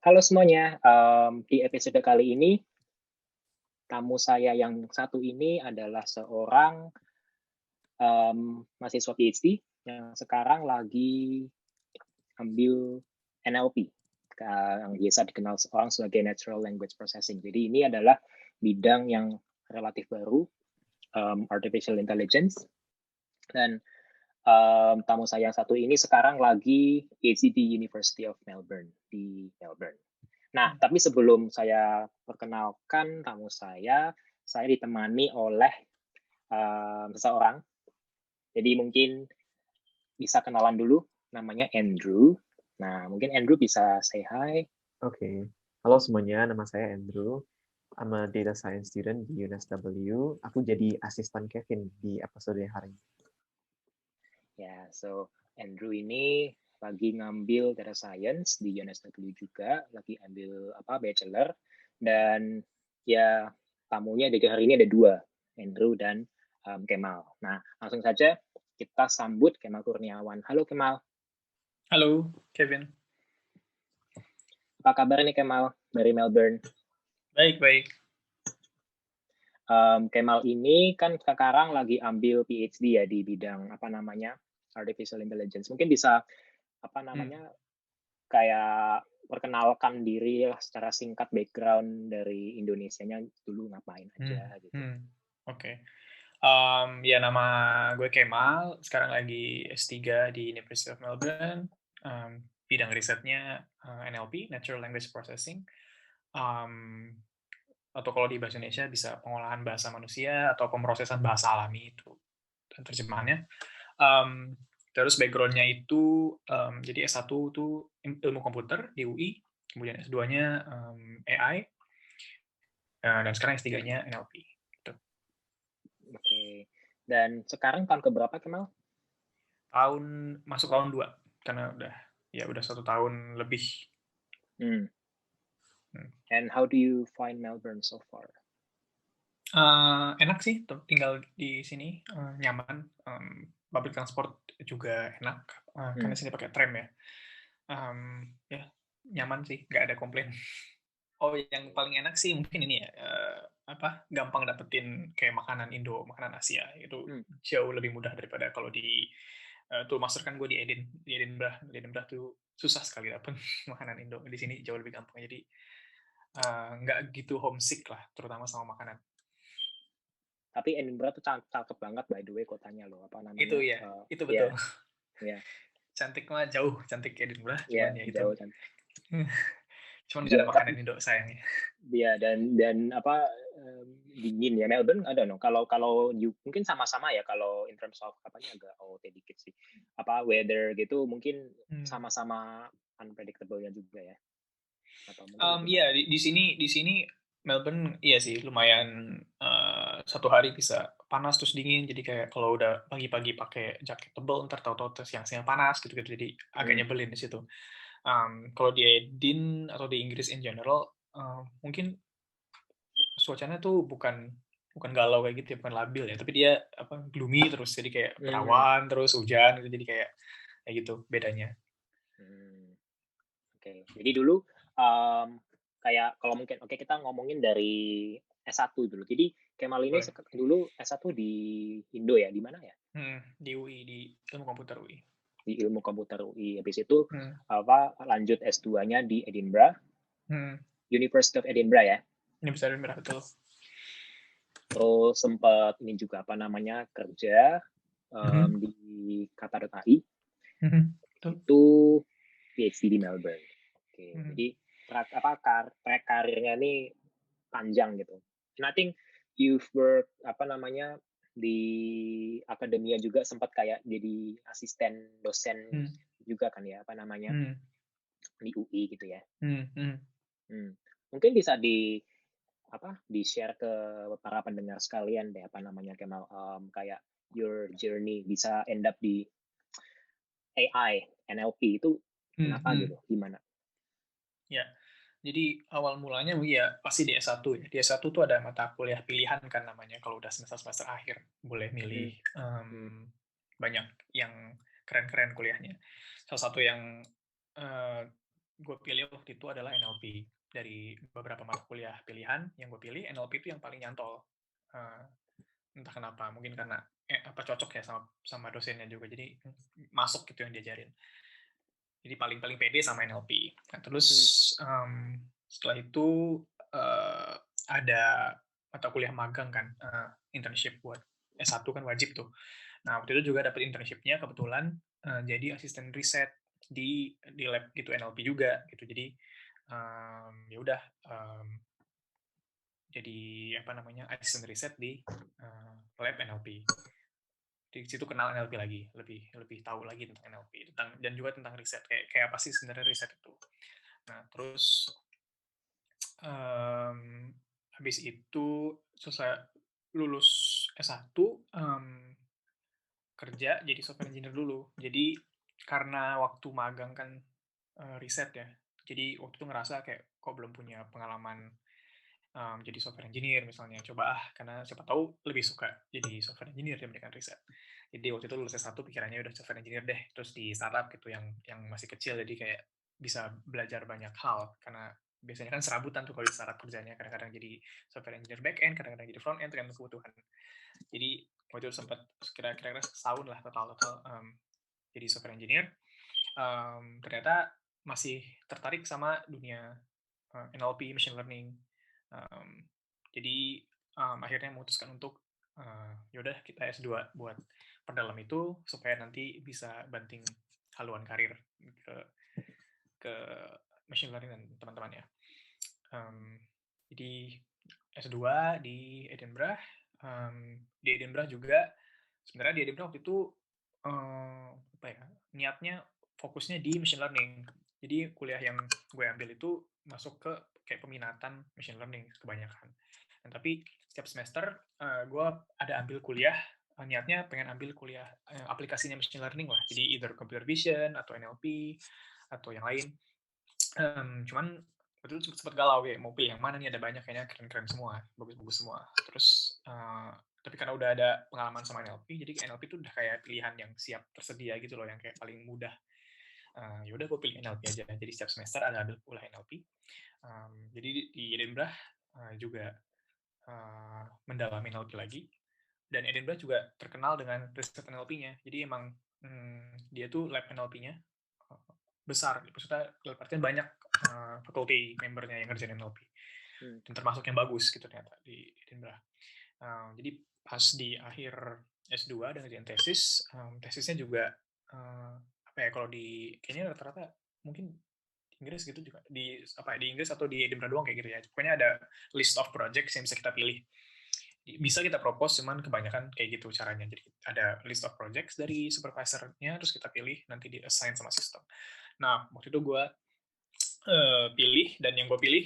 Halo semuanya, di episode kali ini, tamu saya yang satu ini adalah seorang mahasiswa PhD yang sekarang lagi ambil NLP, yang biasa dikenal orang sebagai Natural Language Processing. Jadi ini adalah bidang yang relatif baru, Artificial Intelligence, dan tamu saya yang satu ini sekarang lagi PhD di University of Melbourne, di Melbourne. Nah, tapi sebelum saya perkenalkan tamu saya ditemani oleh seseorang. Jadi mungkin bisa kenalan dulu, namanya Andrew. Nah, mungkin Andrew bisa say hi. Oke. Halo semuanya, nama saya Andrew. I'm a data science student di UNSW. Aku jadi asisten Kevin di episode hari ini. Ya, so Andrew ini lagi ngambil data science di UNSW juga, lagi ambil bachelor, dan ya tamunya di hari ini ada dua, Andrew dan Kemal. Nah, langsung saja kita sambut Kemal Kurniawan. Halo Kemal, Halo, Kevin. apa kabar nih Kemal dari Melbourne? Baik. Kemal ini kan sekarang lagi ambil PhD ya di bidang Artificial Intelligence. Mungkin bisa kayak perkenalkan diri lah secara singkat, background dari Indonesianya dulu ngapain aja gitu. Oke. Ya nama gue Kemal, sekarang lagi S3 di University of Melbourne. Bidang risetnya NLP, Natural Language Processing. Atau kalau di bahasa Indonesia bisa pengolahan bahasa manusia atau pemrosesan bahasa alami itu dan terjemahannya. Terus background-nya itu jadi S1 itu ilmu komputer di UI, kemudian S2-nya AI, dan sekarang S3-nya NLP. Gitu. Oke. Dan sekarang tahun keberapa Kemal? Masuk tahun 2 karena udah 1 tahun lebih. Hmm. Hmm. And how do you find Melbourne so far? Enak sih tinggal di sini, nyaman. Public transport juga enak, karena sini pakai tram ya. Ya nyaman sih, nggak ada komplain. Oh, yang paling enak sih mungkin ini ya, gampang dapetin kayak makanan Indo, makanan Asia, itu jauh lebih mudah daripada kalau di Toolmaster. Kan gue di Edinburgh. Di Edinburgh tuh susah sekali dapet makanan Indo. Di sini jauh lebih gampang, jadi nggak gitu homesick lah, terutama sama makanan. Tapi Edinburgh tuh cakep banget by the way kotanya loh, Itu ya, itu ya, betul. ya, Cantik mah jauh, cantik Edinburgh, ya, cuman ya itu. jauh cantik. Cuman nggak ada Tapi makanan Indo sayangnya. ya, dan dingin ya Melbourne, I don't know. Kalau mungkin sama-sama ya, kalau in terms of agak OT dikit sih. Weather gitu mungkin sama-sama unpredictable-nya juga ya. Atau mungkin Iya, gimana? di sini Melbourne iya sih lumayan, 1 hari bisa panas terus dingin, jadi kayak kalau udah pagi-pagi pakai jaket tebel, entar tahu-tahu siang-siang panas gitu-gitu, jadi agak Hmm. nyebelin di situ. Kalau di atau di Inggris in general, mungkin cuacanya tuh bukan galau kayak gitu ya, bukan labil ya, tapi dia gloomy terus, jadi kayak Hmm. berawan terus hujan gitu, jadi kayak gitu bedanya. Oke. Jadi dulu kayak kalau mungkin kita ngomongin dari S1 dulu. Jadi Kemal ini Boleh. dulu S1 di Indo ya, di mana ya? Di UI, di ilmu komputer UI. Di Ilmu Komputer UI. Habis itu Hmm. lanjut S2-nya di Edinburgh, Hmm. University of Edinburgh ya. Ini bisa merah betul. Terus sempat ini juga kerja di Qatar.ai. Betul. Itu PhD di Melbourne. Oke. Jadi track karirnya ini panjang gitu. And I think you've work di akademia juga, sempat kayak jadi asisten dosen juga kan ya, di UI gitu ya. Mungkin bisa di share ke para pendengar sekalian deh, Kemal, kayak your journey bisa end up di AI, NLP itu kenapa gitu, gimana? Ya, jadi awal mulanya ya pasti di S1 ya. Di S1 tuh ada mata kuliah pilihan kan namanya, kalau udah semester akhir boleh milih banyak yang keren-keren kuliahnya. Salah satu yang gue pilih waktu itu adalah NLP. Dari beberapa mata kuliah pilihan yang gue pilih, NLP itu yang paling nyantol. Entah kenapa, mungkin karena cocok ya sama dosennya juga, jadi masuk gitu yang diajarin. Jadi paling pede sama NLP. Nah, terus setelah itu ada mata kuliah magang kan, internship buat S1 kan wajib tuh. Nah, waktu itu juga dapat internship-nya kebetulan jadi asisten riset di lab gitu NLP juga gitu. Jadi ya udah jadi apa namanya asisten riset di lab NLP. Di situ kenal NLP lagi, lebih tahu lagi tentang NLP dan juga tentang riset kayak apa sih sebenarnya riset itu. Nah, terus habis itu selesai lulus S1 kerja jadi software engineer dulu. Jadi karena waktu magang kan riset ya. Jadi waktu itu ngerasa kayak kok belum punya pengalaman jadi software engineer misalnya. Coba karena siapa tahu lebih suka jadi software engineer dibandingkan riset. Jadi waktu itu lulus S1 pikirannya udah software engineer deh, terus di startup gitu yang masih kecil, jadi kayak bisa belajar banyak hal karena biasanya kan serabutan tuh kalau di startup kerjanya, kadang-kadang jadi software engineer back end, kadang-kadang jadi front end tergantung kebutuhan. Jadi waktu itu sempat kira-kira setahun lah total jadi software engineer. Ternyata masih tertarik sama dunia NLP, machine learning. Jadi akhirnya memutuskan untuk yaudah kita S2 buat perdalam itu supaya nanti bisa banting haluan karir ke machine learning dan teman-temannya. Jadi S2 di Edinburgh. Di Edinburgh juga sebenarnya di Edinburgh waktu itu apa ya, niatnya fokusnya di machine learning. Jadi kuliah yang gue ambil itu masuk ke kayak peminatan machine learning kebanyakan. Dan tapi setiap semester gue ada ambil kuliah, niatnya pengen ambil kuliah aplikasinya machine learning lah. Jadi either computer vision atau NLP atau yang lain. Cuman waktu itu sempat galau kayak mau pilih yang mana nih, ada banyak kayaknya keren-keren semua, bagus-bagus semua. Terus tapi karena udah ada pengalaman sama NLP, jadi NLP itu udah kayak pilihan yang siap tersedia gitu loh, yang kayak paling mudah. Ya udah gue pilih NLP aja. Jadi setiap semester ada ambil kuliah NLP. Jadi di Edinburgh juga mendalami NLP lagi. Dan Edinburgh juga terkenal dengan riset NLP-nya. Jadi emang dia tuh lab NLP-nya besar. Maksudnya artinya banyak faculty membernya yang ngerjain NLP. Dan termasuk yang bagus gitu ternyata di Edinburgh. Jadi pas di akhir S2 dan ngerjain tesis, tesisnya juga apa ya, kalau di kayaknya rata-rata mungkin Inggris gitu juga di Inggris atau di Edinburgh doang kayak gitu ya. Pokoknya ada list of projects yang bisa kita pilih. Bisa kita propose, cuman kebanyakan kayak gitu caranya. Jadi ada list of projects dari supervisornya, terus kita pilih, nanti di assign sama sistem. Nah, waktu itu gue pilih, dan yang gue pilih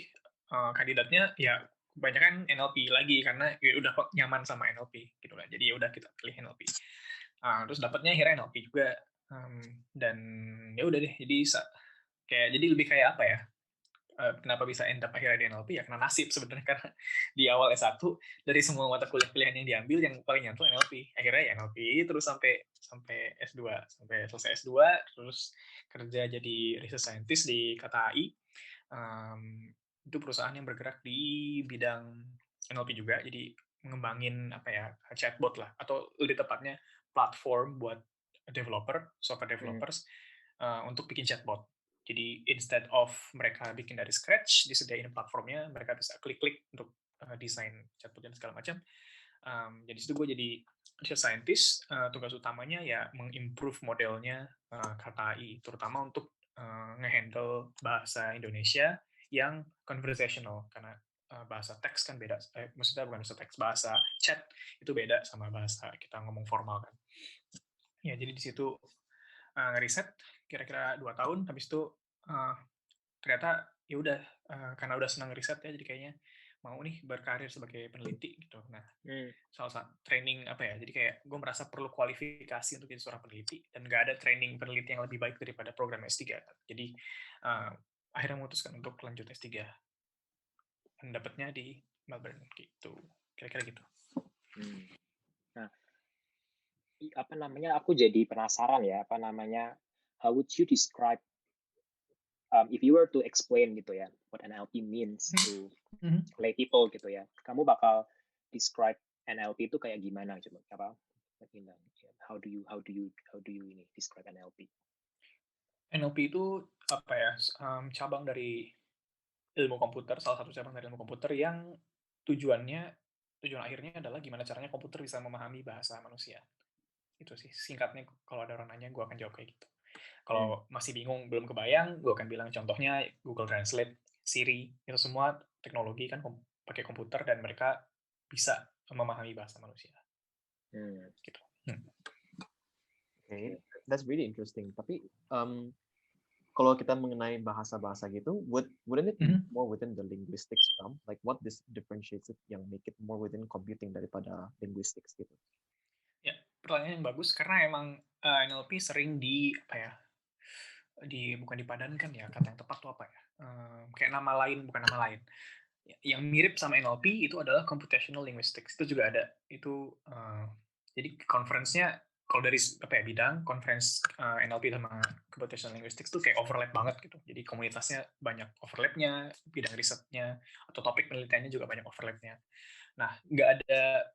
kandidatnya ya kebanyakan NLP lagi, karena ya udah nyaman sama NLP gitu lah. Jadi ya udah kita pilih NLP. Terus dapatnya akhirnya NLP juga. Dan ya udah deh, jadi lebih kayak apa ya, kenapa bisa end up akhirnya di NLP ya karena nasib sebenarnya, karena di awal S1 dari semua mata kuliah pilihan yang diambil yang paling nyantol NLP, akhirnya ya NLP terus sampai S2, sampai selesai S2 terus kerja jadi research scientist di KTAI. Itu perusahaan yang bergerak di bidang NLP juga, jadi mengembangin apa ya, chatbot lah, atau lebih tepatnya platform buat software developers untuk bikin chatbot. Jadi instead of mereka bikin dari scratch, disediain platformnya, mereka bisa klik-klik untuk desain chatbot dan segala macam. Jadi situ gue jadi research scientist, tugas utamanya ya mengimprove modelnya KTAI, terutama untuk ngehandle bahasa Indonesia yang conversational, karena bahasa teks kan beda, maksudnya bukan bahasa teks, bahasa chat itu beda sama bahasa kita ngomong formal kan. Ya jadi di situ ngeriset kira-kira 2 tahun, habis itu ternyata ya udah karena udah senang riset ya, jadi kayaknya mau nih berkarir sebagai peneliti gitu. Nah, salah satu training apa ya, jadi kayak gue merasa perlu kualifikasi untuk jadi seorang peneliti, dan nggak ada training peneliti yang lebih baik daripada program S3. Jadi akhirnya memutuskan untuk lanjut S3 dan dapatnya di Melbourne gitu, kira-kira gitu. Nah, apa namanya, aku jadi penasaran ya, apa namanya, how would you describe if you were to explain gitu ya, what NLP means to lay people gitu ya, kamu bakal describe NLP itu kayak gimana coba? Apa? How do you ini describe NLP? NLP itu apa ya? Cabang dari ilmu komputer, salah satu cabang dari ilmu komputer yang tujuan akhirnya adalah gimana caranya komputer bisa memahami bahasa manusia. Itu sih singkatnya, kalau ada orang nanya gue akan jawab kayak gitu. Kalau masih bingung, belum kebayang, gue akan bilang contohnya Google Translate, Siri, itu semua teknologi kan pakai komputer dan mereka bisa memahami bahasa manusia. Gitu. Okay, that's really interesting. Tapi kalau kita mengenai bahasa-bahasa gitu, wouldn't it be more within the linguistics realm? Like what differentiates it yang make it more within computing daripada linguistics gitu? Ya, pertanyaan yang bagus karena emang NLP sering bukan dipadankan ya, kata yang tepat tuh apa ya? Kayak nama lain, bukan nama lain. Yang mirip sama NLP itu adalah computational linguistics. Itu juga ada. Itu jadi conference-nya kalau dari bidang conference NLP sama computational linguistics itu kayak overlap banget gitu. Jadi komunitasnya banyak overlapnya, bidang risetnya atau topik penelitiannya juga banyak overlapnya. Nah, nggak ada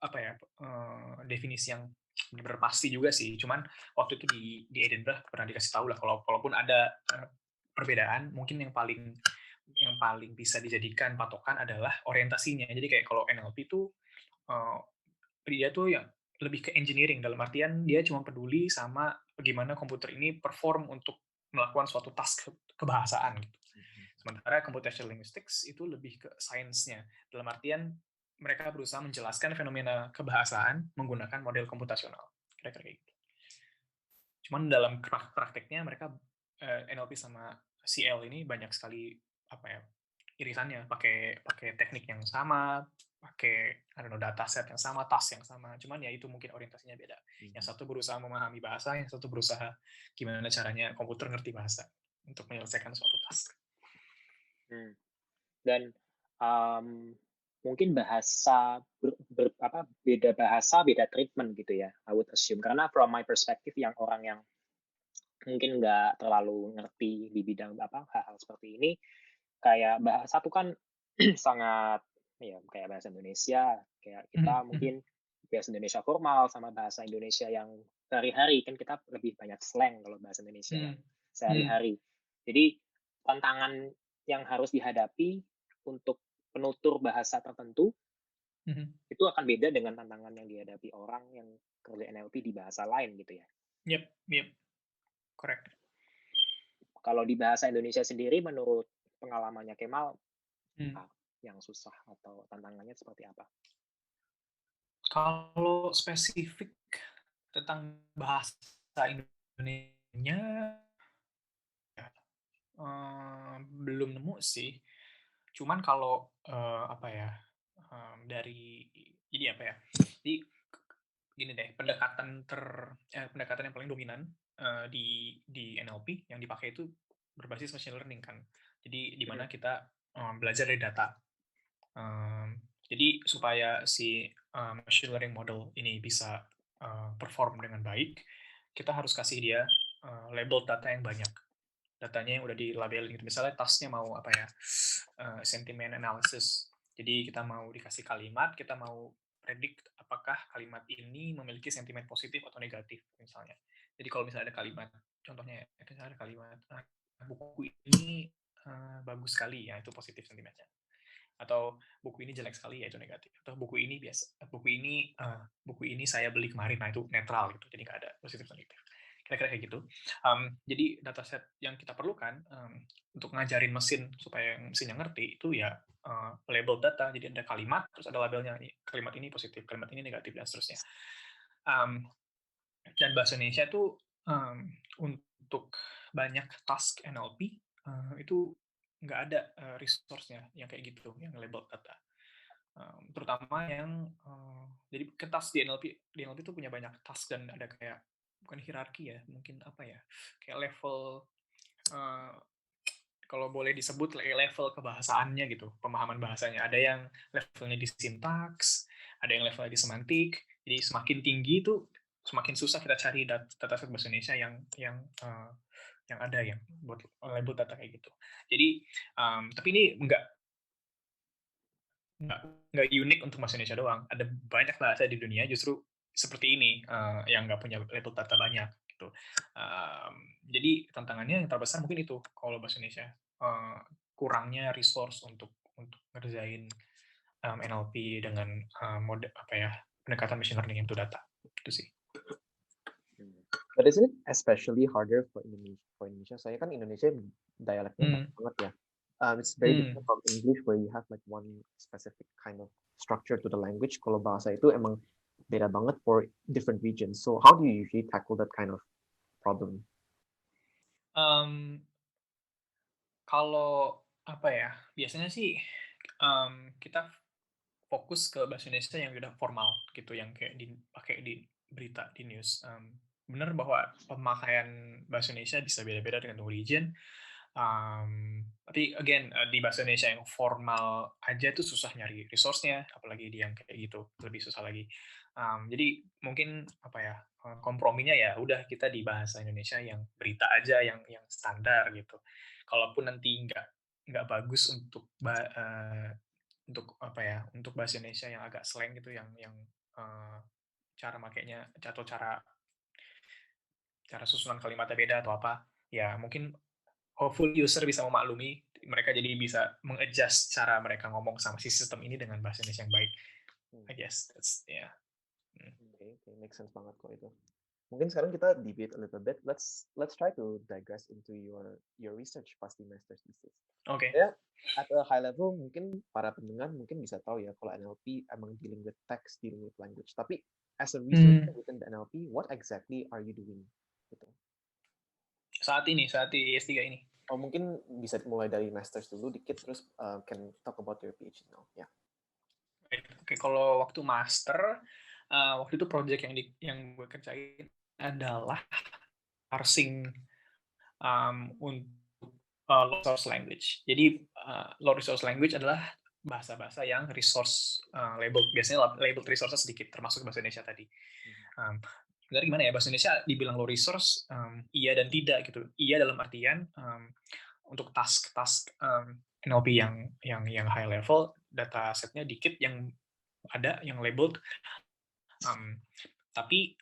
definisi yang benar pasti juga sih. Cuman waktu itu di Edinburgh pernah dikasih tahu lah kalaupun ada perbedaan, mungkin yang paling bisa dijadikan patokan adalah orientasinya. Jadi kayak kalau NLP itu dia tuh yang lebih ke engineering, dalam artian dia cuma peduli sama bagaimana komputer ini perform untuk melakukan suatu task kebahasaan gitu. Sementara computational linguistics itu lebih ke sainsnya, dalam artian mereka berusaha menjelaskan fenomena kebahasaan menggunakan model komputasional, kira-kira kayak gitu. Cuman dalam prakteknya mereka NLP sama CL ini banyak sekali irisannya, pakai teknik yang sama, pakai dataset yang sama, task yang sama. Cuman ya itu mungkin orientasinya beda. Yang satu berusaha memahami bahasa, yang satu berusaha gimana caranya komputer ngerti bahasa untuk menyelesaikan suatu task. Dan mungkin bahasa beda bahasa, beda treatment gitu ya, I would assume. Karena from my perspective, yang orang yang mungkin nggak terlalu ngerti di bidang hal-hal seperti ini, kayak bahasa tuh kan sangat ya kayak bahasa Indonesia, kayak kita mungkin bahasa Indonesia formal sama bahasa Indonesia yang sehari-hari, kan kita lebih banyak slang kalau bahasa Indonesia yang sehari-hari. Jadi tantangan yang harus dihadapi untuk penutur bahasa tertentu itu akan beda dengan tantangan yang dihadapi orang yang kerja NLP di bahasa lain gitu ya. Yep, correct. Kalau di bahasa Indonesia sendiri, menurut pengalamannya Kemal, yang susah atau tantangannya seperti apa? Kalau spesifik tentang bahasa Indonesia, belum nemu sih. Cuman kalau jadi gini deh, pendekatan yang paling dominan di NLP yang dipakai itu berbasis machine learning kan. Jadi di mana kita belajar dari data. Jadi supaya si machine learning model ini bisa perform dengan baik, kita harus kasih dia label data yang banyak. Datanya yang udah dilabelin gitu. Misalnya tasknya mau sentiment analysis. Jadi kita mau dikasih kalimat, kita mau predict apakah kalimat ini memiliki sentimen positif atau negatif misalnya. Jadi kalau misalnya ada kalimat, contohnya misalnya ada kalimat buku ini bagus sekali, ya itu positif sentimennya. Atau buku ini jelek sekali, ya itu negatif. Atau buku ini biasa, buku ini saya beli kemarin, nah itu netral gitu. Jadi nggak ada positif negatif. Kira-kira kayak gitu. Jadi dataset yang kita perlukan untuk ngajarin mesin supaya mesinnya ngerti itu ya label data. Jadi ada kalimat, terus ada labelnya. Kalimat ini positif, kalimat ini negatif, dan seterusnya. Dan bahasa Indonesia itu untuk banyak task NLP itu nggak ada resource-nya yang kayak gitu, yang label data. Terutama yang jadi task di NLP itu punya banyak task dan ada kayak bukan hierarki ya, mungkin kayak level kalau boleh disebut level kebahasaannya gitu, pemahaman bahasanya. Ada yang levelnya di sintaks, ada yang levelnya di semantik. Jadi semakin tinggi itu semakin susah kita cari dataset bahasa Indonesia yang yang ada yang buat label data kayak gitu. Jadi tapi ini nggak unik untuk bahasa Indonesia doang. Ada banyak bahasa di dunia justru seperti ini yang nggak punya label data banyak gitu. Jadi tantangannya yang terbesar mungkin itu kalau bahasa Indonesia kurangnya resource untuk ngerjain NLP dengan mode pendekatan machine learning into data itu sih. But isn't it especially harder for Indonesia? Soalnya kan Indonesia dialeknya banget ya. It's very different from English where you have like one specific kind of structure to the language. Kalau bahasa itu emang beda banget for different regions. So how do you usually tackle that kind of problem? Kalau biasanya sih kita fokus ke bahasa Indonesia yang udah formal gitu, yang kayak dipakai di berita, di news. Benar bahwa pemakaian bahasa Indonesia bisa beda-beda dengan region. Tapi again, di bahasa Indonesia yang formal aja tuh susah nyari resource-nya, apalagi di yang kayak gitu, lebih susah lagi. Jadi mungkin komprominya ya udah kita di bahasa Indonesia yang berita aja, yang standar gitu. Kalaupun nanti nggak bagus untuk untuk bahasa Indonesia yang agak slang gitu, yang cara makainya atau cara susunan kalimatnya beda atau apa, ya mungkin hopefully user bisa memaklumi, mereka jadi bisa mengadjust cara mereka ngomong sama si sistem ini dengan bahasa Indonesia yang baik. I guess that's Okay, make sense banget kok itu. Mungkin sekarang kita debate a little bit. Let's try to digress into your research pas di master's thesis. Okay. Ya, at a high level mungkin para pendengar mungkin bisa tahu ya kalau NLP emang dealing with text, dealing with language. Tapi as a researcher within the NLP, what exactly are you doing? Gitu. Saat di S3 ini. Oh, mungkin bisa mulai dari master's dulu dikit, terus can talk about your PhD now. Ya. Oke, kalau waktu master, waktu itu project yang gue kerjain adalah parsing untuk low resource language. Jadi low resource language adalah bahasa-bahasa yang resource labeled. Biasanya labeled resources sedikit, termasuk bahasa Indonesia tadi. Sebenarnya gimana ya, bahasa Indonesia dibilang low resource, iya dan tidak gitu. Iya dalam artian untuk task NLP yang high level, data setnya dikit yang ada yang labeled, tapi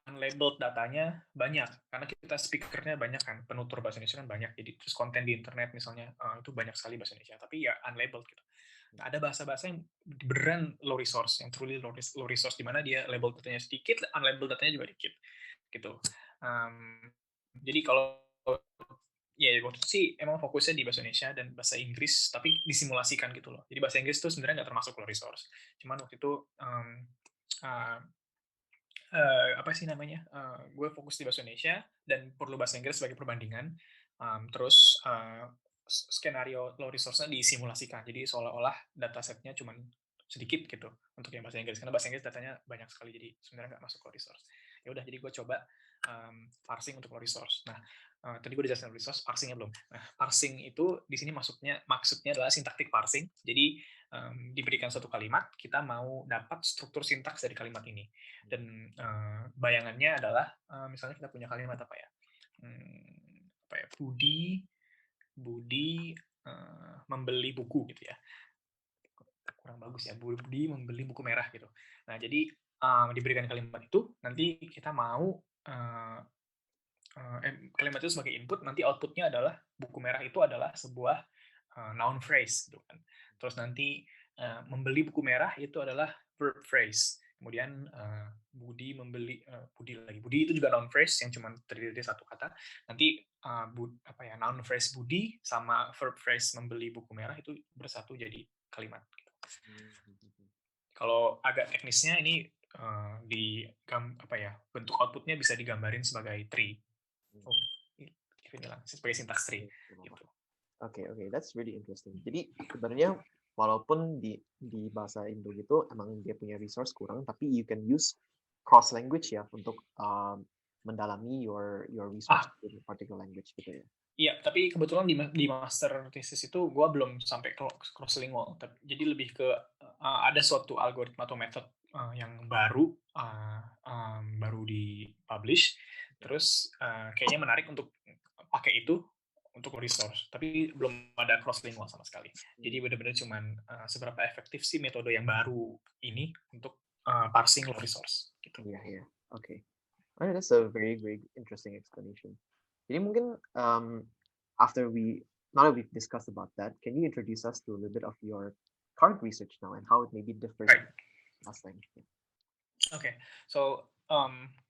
unlabeled datanya banyak karena kita speakernya banyak kan, penutur bahasa Indonesia kan banyak, jadi terus konten di internet misalnya itu banyak sekali bahasa Indonesia, tapi ya unlabeled gitu. Nah, ada bahasa-bahasa yang beneran low resource, yang truly low resource, di mana dia label datanya sedikit, unlabeled datanya juga dikit gitu. Jadi kalau ya waktu itu sih emang fokusnya di bahasa Indonesia dan bahasa Inggris, tapi disimulasikan gitu loh. Jadi bahasa Inggris itu sebenarnya nggak termasuk low resource. Cuman waktu itu gue fokus di bahasa Indonesia dan perlu bahasa Inggris sebagai perbandingan. Terus skenario low resource-nya disimulasikan. Jadi seolah-olah datasetnya cuma sedikit gitu untuk yang bahasa Inggris, karena bahasa Inggris datanya banyak sekali, jadi sebenarnya nggak masuk low resource. Ya udah, jadi gue coba parsing untuk low resource. Nah, tadi gue dijelasin low resource, parsingnya belum. Nah, parsing itu di sini maksudnya adalah syntactic parsing. Jadi diberikan suatu kalimat, kita mau dapat struktur sintaks dari kalimat ini. Dan bayangannya adalah misalnya kita punya kalimat Budi membeli buku gitu ya. Kurang bagus ya, Budi membeli buku merah gitu. Nah, jadi diberikan kalimat itu, nanti kita mau kalimat itu sebagai input, nanti outputnya adalah buku merah itu adalah sebuah noun phrase gitu kan. Terus nanti membeli buku merah itu adalah verb phrase. Kemudian Budi membeli Budi itu juga noun phrase yang cuma terdiri dari satu kata. Nanti noun phrase Budi sama verb phrase membeli buku merah itu bersatu jadi kalimat gitu. Kalau agak teknisnya ini bentuk outputnya bisa digambarin sebagai tree. Sebagai sintaks tree gitu. Oke, that's really interesting. Jadi sebenarnya walaupun di bahasa Indo gitu emang dia punya resource kurang, tapi you can use cross language ya untuk mendalami your resource in particular language gitu ya. Iya, tapi kebetulan di master thesis itu gue belum sampai cross-lingual. Jadi lebih ke ada suatu algoritma atau method yang baru di-publish, Terus kayaknya menarik untuk pakai itu untuk resource, tapi belum ada cross-lingual sama sekali. Jadi benar-benar cuman seberapa efektif sih metode yang baru ini untuk parsing low resource gitu. Yeah. Okay. That's a very, very interesting explanation. Jadi mungkin now that we've discussed about that, can you introduce us to a little bit of your current research now and how it maybe differs Right. from last time? Yeah. Okay. So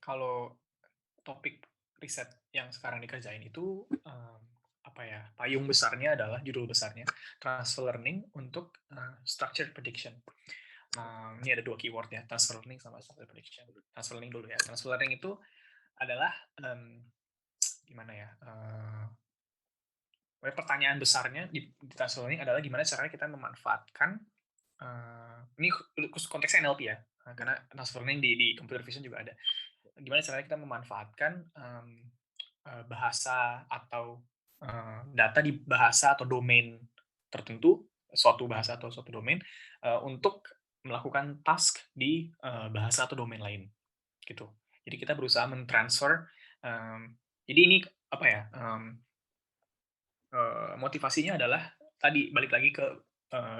kalau topik riset yang sekarang dikerjain itu payung besarnya adalah judul besarnya transfer learning untuk structured prediction. Ini ada 2 keyword ya, transfer learning sama structured prediction. Transfer learning dulu ya. Transfer learning itu adalah gimana ya? Pertanyaan besarnya di transfer learning adalah gimana caranya kita memanfaatkan ini konteksnya NLP ya, karena transfer learning di computer vision juga ada. Gimana caranya kita memanfaatkan bahasa atau data di bahasa atau domain tertentu, suatu bahasa atau suatu domain untuk melakukan task di bahasa atau domain lain, gitu. Jadi kita berusaha mentransfer. Jadi ini apa ya? Motivasinya adalah tadi balik lagi ke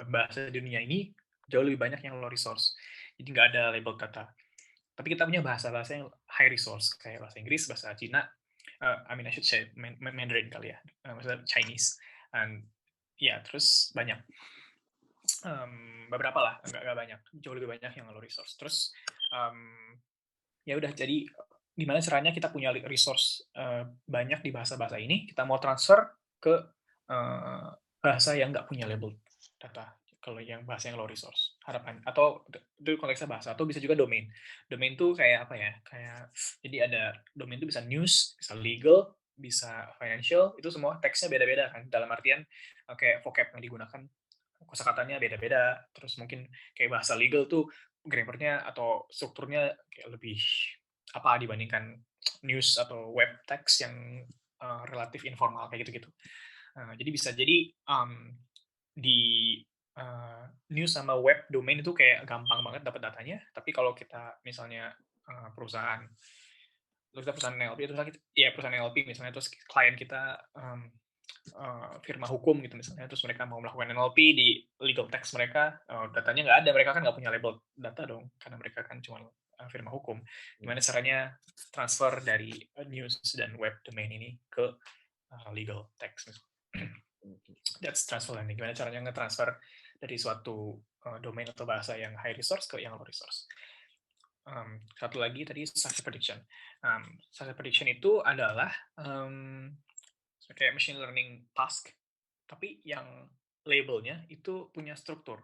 bahasa di dunia ini jauh lebih banyak yang low resource. Jadi nggak ada label data. Tapi kita punya bahasa-bahasa yang high resource kayak bahasa Inggris, bahasa Cina. I should say Mandarin kali ya, maksudnya Chinese. And ya terus banyak. Beberapa lah, nggak banyak, jauh lebih banyak yang low resource. Terus ya udah, jadi gimana caranya kita punya resource banyak di bahasa-bahasa ini, kita mau transfer ke bahasa yang nggak punya label data, kalau yang bahasa yang low resource harapan, atau itu konteksnya bahasa, atau bisa juga domain. Domain tuh kayak apa ya, kayak jadi ada domain itu bisa news, bisa legal, bisa financial, itu semua teksnya beda-beda kan, dalam artian kayak vocab yang digunakan, kosakatanya beda-beda. Terus mungkin kayak bahasa legal tuh grammarnya atau strukturnya kayak lebih apa dibandingkan news atau web text yang relatif informal kayak gitu-gitu. Jadi bisa jadi di news sama web domain itu kayak gampang banget dapat datanya, tapi kalau kita misalnya perusahaan NLP, perusahaan NLP misalnya, terus klien kita firma hukum gitu misalnya, terus mereka mau melakukan NLP di legal text mereka, datanya nggak ada, mereka kan nggak punya label data dong, karena mereka kan cuma firma hukum. Gimana caranya transfer dari news dan web domain ini ke legal text? That's transfer learning. Gimana caranya nge-transfer dari suatu domain atau bahasa yang high resource ke yang low resource. Satu lagi tadi structured prediction. Structured prediction itu adalah kayak machine learning task, tapi yang labelnya itu punya struktur,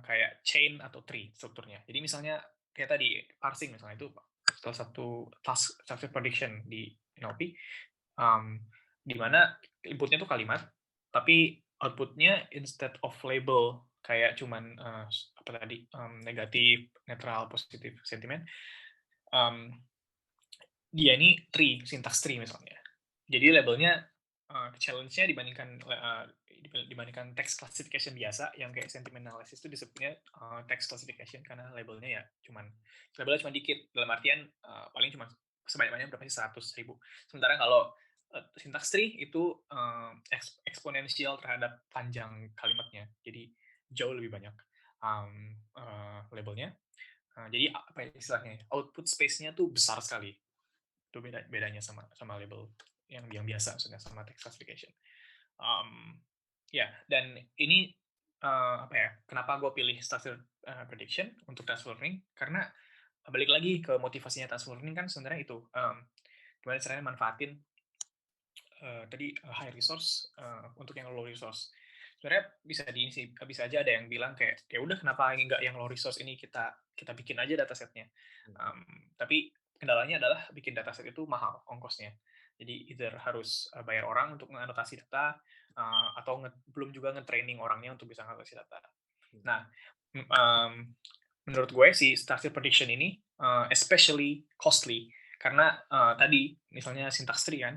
kayak chain atau tree strukturnya. Jadi misalnya kayak tadi parsing misalnya, itu salah satu task structured prediction di NLP, di mana inputnya itu kalimat, tapi outputnya instead of label kayak cuman negatif, netral, positif, sentimen, dia ini tree, syntax tree misalnya. Jadi labelnya challenge-nya dibandingkan text classification biasa yang kayak sentiment analysis itu disebutnya text classification, karena labelnya cuma dikit, dalam artian paling cuma sebanyak-banyaknya berapa sih, 100.000. Sementara kalau syntax tree itu eksponensial terhadap panjang kalimatnya, jadi jauh lebih banyak labelnya. Jadi apa istilahnya, output space-nya tuh besar sekali. Itu bedanya sama label yang biasa, maksudnya sama text classification. Dan ini kenapa gue pilih structured prediction untuk transfer learning, karena balik lagi ke motivasinya transfer learning kan sebenarnya itu gimana caranya manfaatin tadi high resource untuk yang low resource. Sebenarnya bisa aja ada yang bilang kayak ya udah, kenapa nggak yang low resource ini kita bikin aja datasetnya. Tapi kendalanya adalah bikin dataset itu mahal ongkosnya. Jadi either harus bayar orang untuk menganotasi data, atau belum juga nge-training orangnya untuk bisa menganotasi data. Nah, menurut gue si structured prediction ini especially costly, karena tadi misalnya syntax tree kan,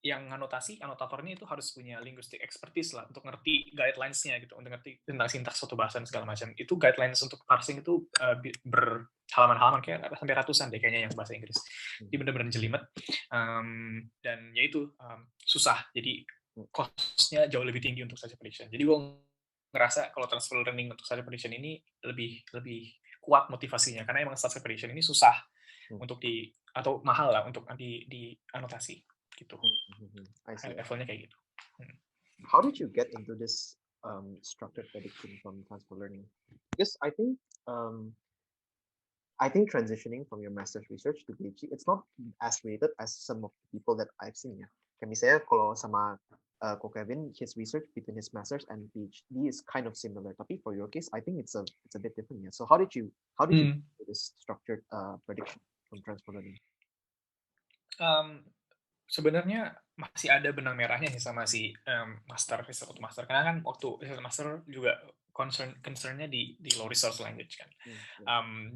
yang anotatornya itu harus punya linguistic expertise lah untuk ngerti guidelines-nya gitu, untuk ngerti tentang sintaks suatu bahasa dan segala macam. Itu guidelines untuk parsing itu berhalaman-halaman, kayak sampai ratusan deh kayaknya yang bahasa Inggris. Jadi benar-benar jelimet. Dan ya itu susah. Jadi cost-nya jauh lebih tinggi untuk structure prediction. Jadi gue ngerasa kalau transfer learning untuk structure prediction ini lebih kuat motivasinya, karena emang structure prediction ini susah untuk atau mahal lah untuk di anotasi gitu. Levelnya kayak gitu. How did you get into this structured prediction from transfer learning? Because I think transitioning from your master's research to PhD, it's not as related as some of the people that I've seen. Ya. Kayak misalnya kalau sama Ko Kevin, his research between his master's and PhD is kind of similar. Tapi for your case, I think it's a bit different. Yeah. So how did you do this structured prediction from transfer learning? Sebenarnya masih ada benang merahnya sih sama si riset master, karena kan waktu riset master juga concernnya di low resource language kan.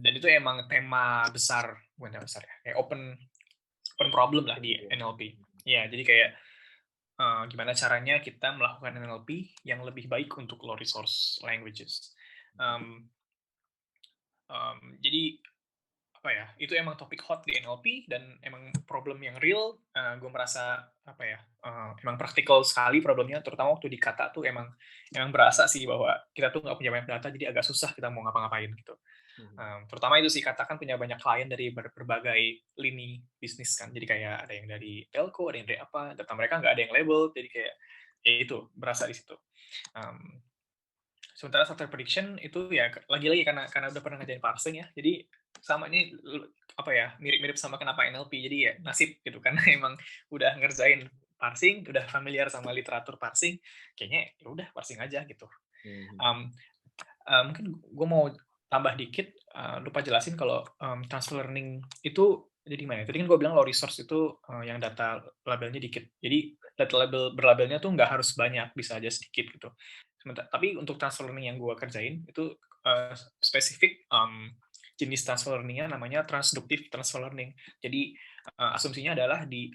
Dan itu emang tema besar, bukan tema besar ya, kayak open problem lah di NLP. Ya, jadi kayak gimana caranya kita melakukan NLP yang lebih baik untuk low resource languages. Jadi apa ya, itu emang topik hot di NLP dan emang problem yang real. Gue merasa apa ya, emang praktikal sekali problemnya, terutama waktu di kata tuh emang berasa sih bahwa kita tuh nggak punya banyak data, jadi agak susah kita mau ngapa-ngapain gitu. Terutama itu sih, katakan punya banyak klien dari berbagai lini bisnis kan, jadi kayak ada yang dari telco, ada yang dari apa, data mereka nggak ada yang label, jadi kayak ya itu berasa di situ. Sementara structure prediction itu ya lagi-lagi karena udah pernah ngerjain parsing ya, jadi sama ini apa ya, mirip-mirip sama kenapa NLP, jadi ya nasib gitu, karena emang udah ngerjain parsing, udah familiar sama literatur parsing, kayaknya ya udah parsing aja gitu. Mungkin gue mau tambah dikit, lupa jelasin kalau transfer learning itu jadi gimana? Tadi kan gue bilang low resource itu yang data labelnya dikit. Jadi data label berlabelnya tuh nggak harus banyak, bisa aja sedikit gitu. Tapi untuk transfer learning yang gue kerjain itu spesifik jenis transfer learning-nya namanya transductive transfer learning. Jadi asumsinya adalah di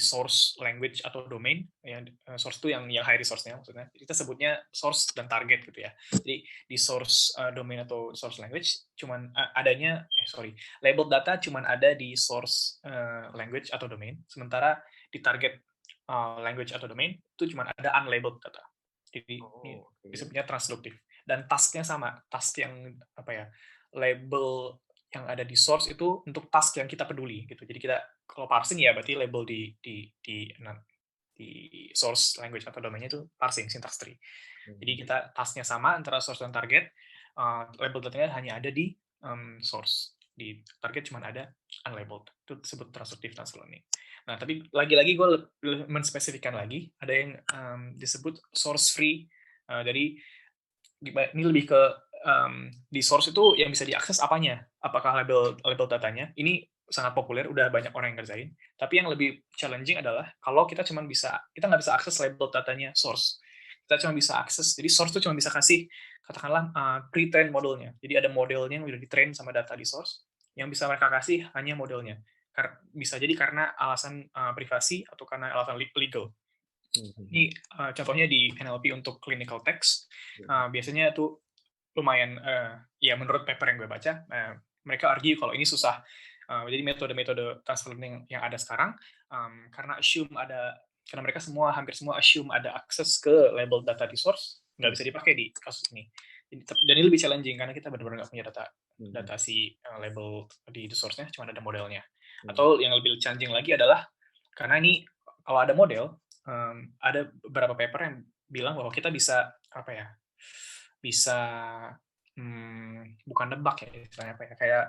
source language atau domain, ya, source itu yang high resource-nya maksudnya. Kita sebutnya source dan target gitu ya. Jadi di source domain atau source language cuman label data cuman ada di source language atau domain, sementara di target language atau domain itu cuman ada unlabeled data. Jadi ini disebutnya transductive. Dan task-nya sama, task yang apa ya, label yang ada di source itu untuk task yang kita peduli gitu. Jadi kita kalau parsing ya berarti label di source language atau domainnya itu parsing, syntax tree. Jadi kita tasknya sama antara source dan target, label datanya hanya ada di source. Di target cuma ada unlabeled. Itu disebut transductive transfer learning. Nah, tapi lagi-lagi gue menspesifikkan lagi, ada yang disebut source free. Jadi ini lebih ke di source itu yang bisa diakses apanya, apakah label datanya. Ini sangat populer, udah banyak orang yang ngerjain. Tapi yang lebih challenging adalah kalau kita nggak bisa akses label datanya source. Kita cuma bisa akses, jadi source itu cuma bisa kasih katakanlah pre-train modelnya. Jadi ada modelnya yang udah di-train sama data di source, yang bisa mereka kasih hanya modelnya. Bisa jadi karena alasan privasi atau karena alasan legal. Ini contohnya di NLP untuk clinical text, biasanya itu lumayan, ya menurut paper yang gue baca, mereka argue kalau ini susah. Jadi metode-metode transfer learning yang ada sekarang, karena mereka hampir semua assume ada akses ke label data di source, nggak bisa dipakai di kasus ini. Dan ini lebih challenging karena kita benar-benar nggak punya data si label di source-nya, cuma ada modelnya. Atau yang lebih challenging lagi adalah karena ini kalau ada model, ada beberapa paper yang bilang bahwa kita bisa bukan nebak ya istilahnya apa ya, kayak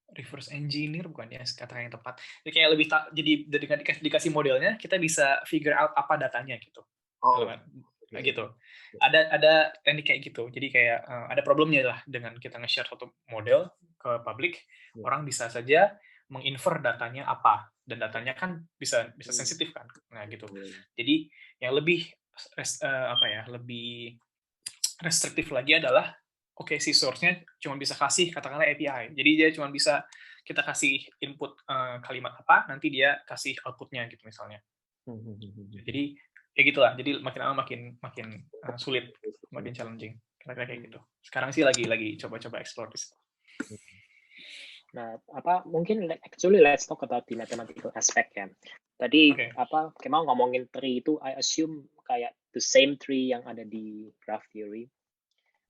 reverse engineer bukan ya kata yang tepat. Jadi kayak lebih jadi dengan dikasih modelnya kita bisa figure out apa datanya gitu. Gitu. Ada teknik kayak gitu. Jadi kayak ada problemnya lah dengan kita nge-share satu model ke publik, orang bisa saja menginfer datanya apa, dan datanya kan bisa sensitif kan. Nah, gitu. Jadi yang lebih lebih restriktif lagi adalah si source-nya cuma bisa kasih katakanlah API. Jadi dia cuma bisa kita kasih input kalimat apa, nanti dia kasih outputnya gitu misalnya. Jadi kayak gitulah. Jadi makin lama makin sulit, makin challenging. Kira-kira kayak gitu. Sekarang sih lagi coba-coba explore di situ. Nah, mungkin actually let's talk about the mathematical aspect ya. Tadi Kemal ngomongin tree itu, I assume kayak the same tree yang ada di graph theory.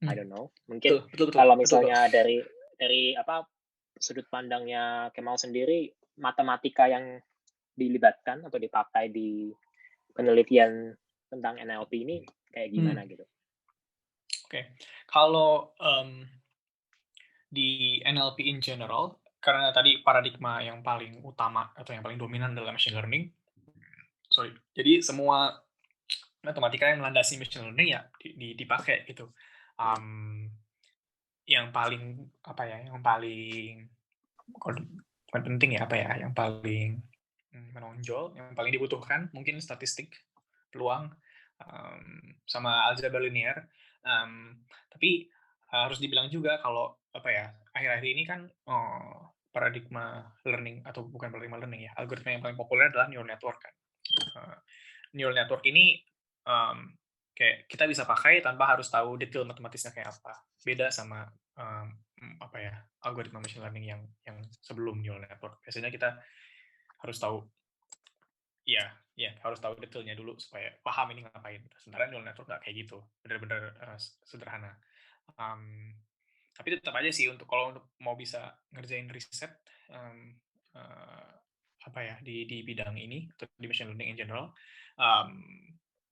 I don't know. Mungkin betul, kalau misalnya dari sudut pandangnya Kemal sendiri, matematika yang dilibatkan atau dipakai di penelitian tentang NLP ini kayak gimana gitu? Oke. Kalau di NLP in general, karena tadi paradigma yang paling utama atau yang paling dominan dalam machine learning, jadi semua matematika yang melandasi machine learning ya dipakai gitu. Yang paling bukan penting ya, yang paling menonjol, yang paling dibutuhkan mungkin statistik, peluang, sama algebra linear. Tapi harus dibilang juga kalau akhir-akhir ini kan paradigma learning, atau bukan paradigma learning ya, algoritma yang paling populer adalah neural network kan. Neural network ini kayak kita bisa pakai tanpa harus tahu detail matematisnya kayak apa. Beda sama algoritma machine learning yang sebelum neural network. Biasanya kita harus tahu harus tahu detailnya dulu supaya paham ini ngapain. Sementara neural network nggak kayak gitu, benar-benar sederhana. Tapi tetap aja sih kalau untuk mau bisa ngerjain riset di bidang ini atau di machine learning in general,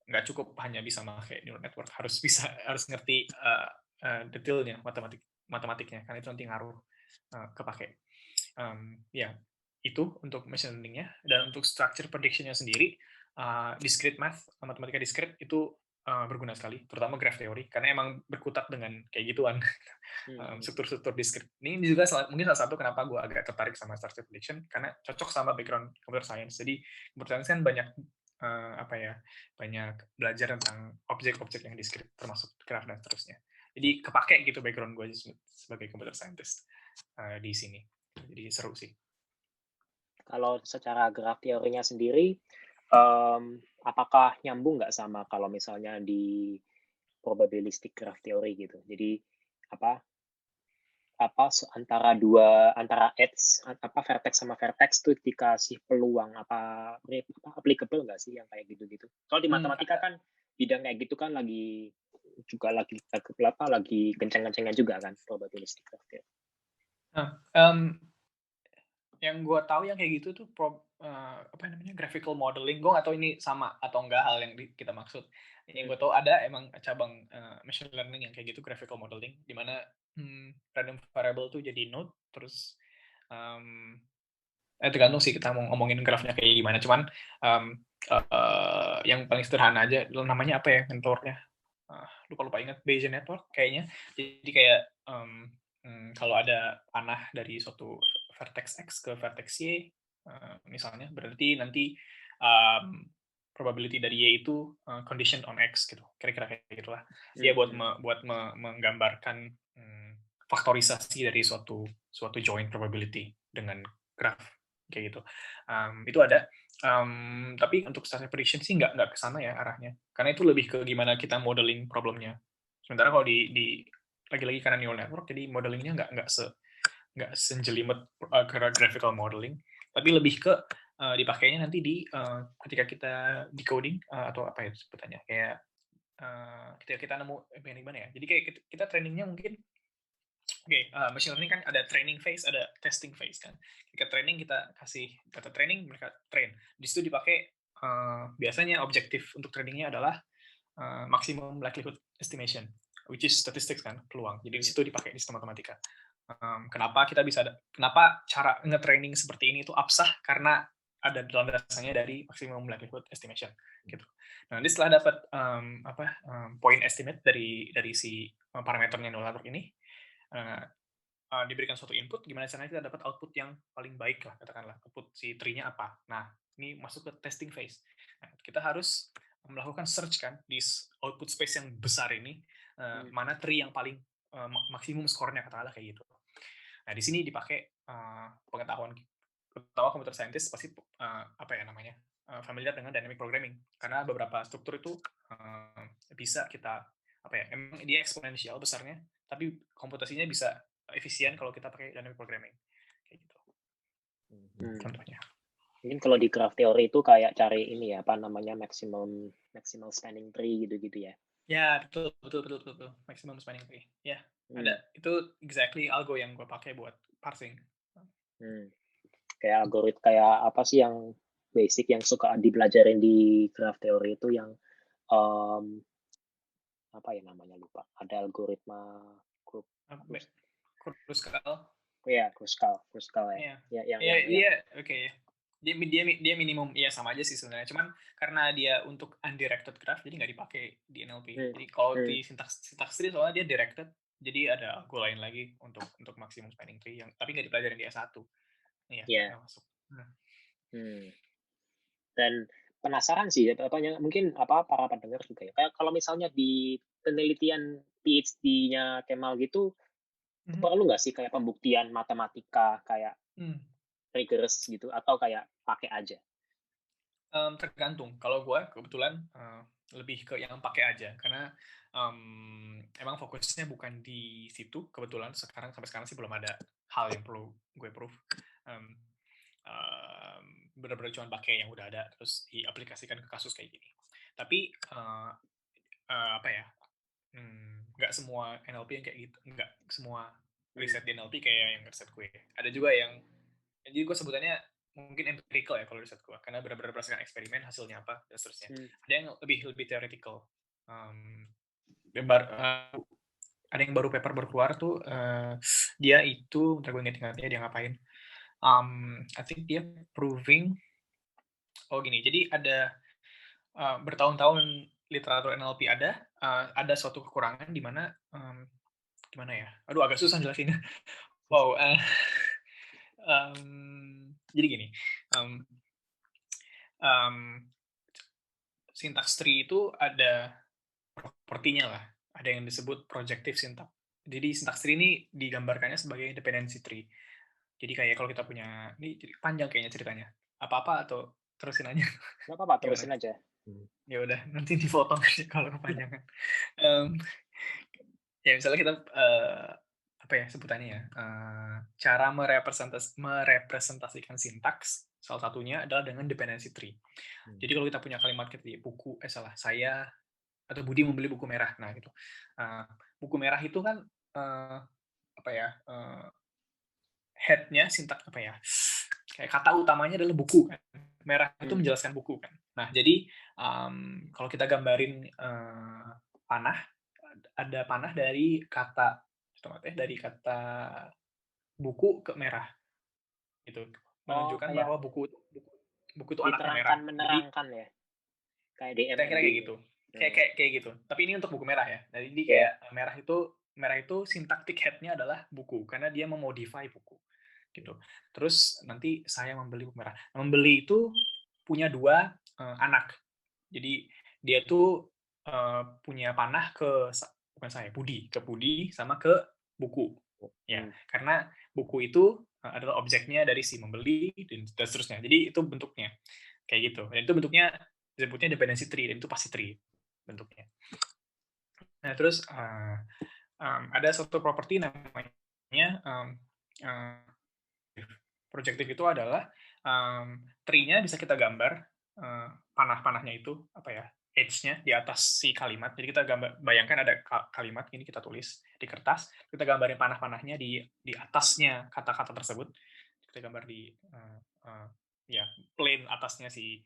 nggak cukup hanya bisa pakai neural network, harus ngerti detailnya matematiknya, karena itu nanti ngaruh kepake. Itu untuk machine learning-nya. Dan untuk structure prediction-nya sendiri, discrete math, matematika discrete itu berguna sekali, terutama graph theory, karena emang berkutat dengan kayak gituan. Struktur-struktur discrete. Ini juga mungkin salah satu kenapa gue agak tertarik sama structure prediction, karena cocok sama background computer science. Jadi computer science kan banyak banyak belajar tentang objek-objek yang discrete, termasuk graph dan seterusnya. Jadi kepake gitu background gue sebagai computer scientist di sini. Jadi seru sih. Kalau secara graph teorinya sendiri, apakah nyambung nggak sama kalau misalnya di probabilistic graph theory gitu? Jadi antara edge, vertex sama vertex tuh dikasih peluang applicable nggak sih yang kayak gitu-gitu? Kalau di matematika kan bidang kayak gitu kan lagi kenceng-kencengnya juga kan probabilistic graph theory. Yang gue tahu yang kayak gitu tuh graphical modeling. Gue nggak tahu ini sama atau enggak hal yang kita maksud. Yang gue tahu ada emang cabang machine learning yang kayak gitu, graphical modeling, di mana random variable tuh jadi node, terus tergantung sih kita mau ngomongin grafnya kayak gimana. Cuman yang paling sederhana aja, namanya apa ya networknya? Lupa ingat, Bayesian network kayaknya. Jadi kayak kalau ada panah dari suatu vertex X ke vertex Y, misalnya, berarti nanti probability dari Y itu conditioned on X gitu, kira-kira kayak gitulah. Dia buat menggambarkan faktorisasi dari suatu joint probability dengan graph kayak gitu. Itu ada. Tapi untuk structure prediction sih nggak ke sana ya arahnya, karena itu lebih ke gimana kita modeling problemnya. Sementara kalau di lagi-lagi karena neural network, jadi modelingnya nggak senjelimet graphical modeling, tapi lebih ke dipakainya nanti ketika kita decoding atau apa ya sebutannya, kayak ketika kita nemu gimana ya. Jadi kayak kita trainingnya mungkin machine learning kan ada training phase, ada testing phase kan. Ketika training kita kasih data training, mereka train. Di situ dipakai biasanya objektif untuk trainingnya adalah maximum likelihood estimation, which is statistics kan, peluang. Jadi di situ dipakai di sistem matematika. Kenapa cara nge-training seperti ini itu absah, karena ada landasannya dari maximum likelihood estimation gitu. Nah, nanti setelah dapat point estimate dari si parameternya neural network ini, diberikan suatu input, gimana caranya kita dapat output yang paling baik lah, katakanlah output si tree-nya apa. Nah, ini masuk ke testing phase. Nah, kita harus melakukan search kan di output space yang besar ini, mana tree yang paling maksimum skornya, katakanlah kayak gitu. Nah, di sini dipakai pengetahuan terutama computer scientist pasti familiar dengan dynamic programming karena beberapa struktur itu bisa kita emang dia eksponensial besarnya tapi komputasinya bisa efisien kalau kita pakai dynamic programming kayak gitu contohnya. Mungkin kalau di graph theory itu kayak cari ini ya maximal spanning tree gitu ya. Ya betul maximum spanning tree ya. Ada itu exactly algo yang gue pakai buat parsing. Kayak algoritma kayak apa sih yang basic yang suka dipelajarin di graph theory itu yang apa ya namanya lupa. Ada algoritma Kruskal. Ya, Kruskal ya. Iya, oke ya. Dia minimum ya sama aja sih sebenarnya. Cuman karena dia untuk undirected graph jadi nggak dipakai di NLP. Jadi kalau di syntax tree soalnya dia directed, jadi ada algo lain lagi untuk maximum spanning tree yang tapi nggak dipelajarin di S1. Iya, nggak masuk. Dan penasaran sih, mungkin para pendengar juga ya. Kayak kalau misalnya di penelitian PhD-nya Kemal gitu, perlu nggak sih kayak pembuktian matematika kayak rigorous gitu, atau kayak pakai aja? Tergantung. Kalau gue kebetulan lebih ke yang pakai aja, karena emang fokusnya bukan di situ. Kebetulan sampai sekarang sih belum ada hal yang perlu gue proof. Benar-benar cuma pakai yang udah ada terus diaplikasikan ke kasus kayak gini. Tapi nggak semua NLP yang kayak gitu, nggak semua riset di NLP kayak yang riset gue. Ada juga yang jadi gue sebutannya mungkin empirical ya kalau riset gue, karena benar-benar berdasarkan eksperimen hasilnya apa dan seterusnya. Ada yang lebih theoretical. Ada yang baru paper keluar tuh dia itu bentar gue ingat-ingatnya dia ngapain. I think dia proving gini. Jadi ada bertahun-tahun literatur NLP ada suatu kekurangan di mana gimana ya? Aduh agak susah jelasinnya. Wow. Jadi gini. Syntax tree itu ada propertinya lah. Ada yang disebut projective syntax. Jadi syntax tree ini digambarkannya sebagai dependency tree. Jadi kayak kalau kita punya, ini panjang kayaknya ceritanya. Apa-apa atau terusin aja? Nggak apa-apa, terusin aja. Ya udah, nanti dipotong aja kalau kepanjangan. Ya misalnya kita apa ya sebutannya ya, cara merepresentasikan sintaks salah satunya adalah dengan dependency tree. Jadi kalau kita punya kalimat kayak saya atau Budi membeli buku merah, nah gitu. Buku merah itu kan head-nya sintaks kayak kata utamanya adalah buku kan. Merah itu menjelaskan buku kan. Nah jadi kalau kita gambarin panah, ada panah dari kata buku ke merah itu menunjukkan bahwa buku itu anaknya merah. Menerangkan ya kayak DM kayak gitu kayak gitu, tapi ini untuk buku merah ya. Jadi kayak merah itu sintaktik head-nya adalah buku karena dia memodify buku gitu. Terus nanti saya membeli buku merah. Membeli itu punya dua anak. Jadi dia tuh punya panah Budi sama ke buku ya, karena buku itu adalah objeknya dari si membeli dan seterusnya. Jadi itu bentuknya kayak gitu, dan itu bentuknya disebutnya dependency tree, dan itu pasti tree bentuknya. Nah terus ada suatu properti namanya projective. Itu adalah tree-nya bisa kita gambar panah-panahnya itu edge-nya di atas si kalimat. Jadi kita bayangkan ada kalimat ini, kita tulis di kertas, kita gambarin panah-panahnya di atasnya kata-kata tersebut. Kita gambar di plane atasnya si